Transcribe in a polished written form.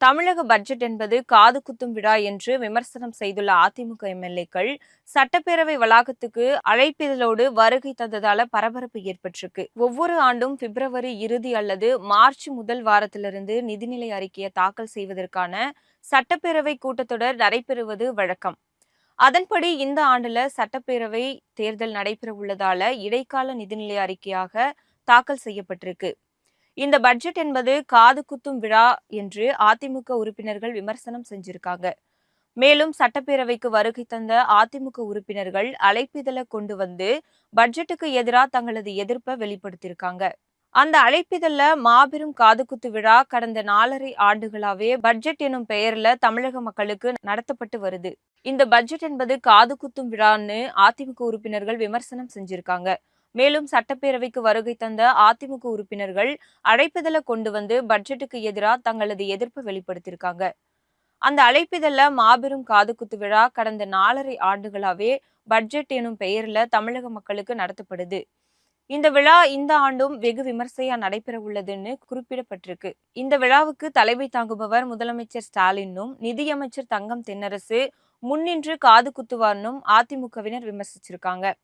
தமிழக பட்ஜெட் என்பது காது குத்தும் விழா என்று விமர்சனம் செய்துள்ள அதிமுக எம்எல்ஏக்கள் சட்டப்பேரவை வளாகத்துக்கு அழைப்பிதழோடு வருகை தந்ததால பரபரப்பு ஏற்பட்டிருக்கு. ஒவ்வொரு ஆண்டும் பிப்ரவரி இறுதி அல்லது மார்ச் முதல் வாரத்திலிருந்து நிதிநிலை அறிக்கையை தாக்கல் செய்வதற்கான சட்டப்பேரவை கூட்டத்தொடர் நடைபெறுவது வழக்கம். அதன்படி இந்த ஆண்டுல சட்டப்பேரவை தேர்தல் நடைபெற உள்ளதால இடைக்கால நிதிநிலை அறிக்கையாக தாக்கல் செய்யப்பட்டிருக்கு. இந்த பட்ஜெட் என்பது காது குத்தும் விழா என்று அதிமுக உறுப்பினர்கள் விமர்சனம் செஞ்சிருக்காங்க. மேலும் சட்டப்பேரவைக்கு வருகை தந்த அதிமுக உறுப்பினர்கள் அழைப்பிதழை கொண்டு வந்து பட்ஜெட்டுக்கு எதிராக தங்களது எதிர்ப்பை வெளிப்படுத்தியிருக்காங்க. அந்த அழைப்பிதழ்ல மாபெரும் காதுகுத்து விழா கடந்த 4.5 ஆண்டுகளாவே பட்ஜெட் எனும் பெயர்ல தமிழக மக்களுக்கு நடத்தப்பட்டு வருது. இந்த பட்ஜெட் என்பது காது குத்தும் விழான்னு அதிமுக உறுப்பினர்கள் விமர்சனம் செஞ்சிருக்காங்க. மேலும் சட்டப்பேரவைக்கு வருகை தந்த அதிமுக உறுப்பினர்கள் அழைப்பிதழை கொண்டு வந்து பட்ஜெட்டுக்கு எதிராக தங்களது எதிர்ப்பை வெளிப்படுத்தியிருக்காங்க. அந்த அழைப்பிதழ்ல மாபெரும் காதுகுத்து விழா கடந்த 4.5 ஆண்டுகளாவே பட்ஜெட் எனும் பெயர்ல தமிழக மக்களுக்கு நடத்தப்படுது. இந்த விழா இந்த ஆண்டும் வெகு விமர்சையா நடைபெற உள்ளதுன்னு குறிப்பிடப்பட்டிருக்கு. இந்த விழாவுக்கு தலைமை தாங்குபவர் முதலமைச்சர் ஸ்டாலினும் நிதியமைச்சர் தங்கம் தென்னரசு முன்னின்று காது குத்துவார்னும் அதிமுகவினர் விமர்சிச்சிருக்காங்க.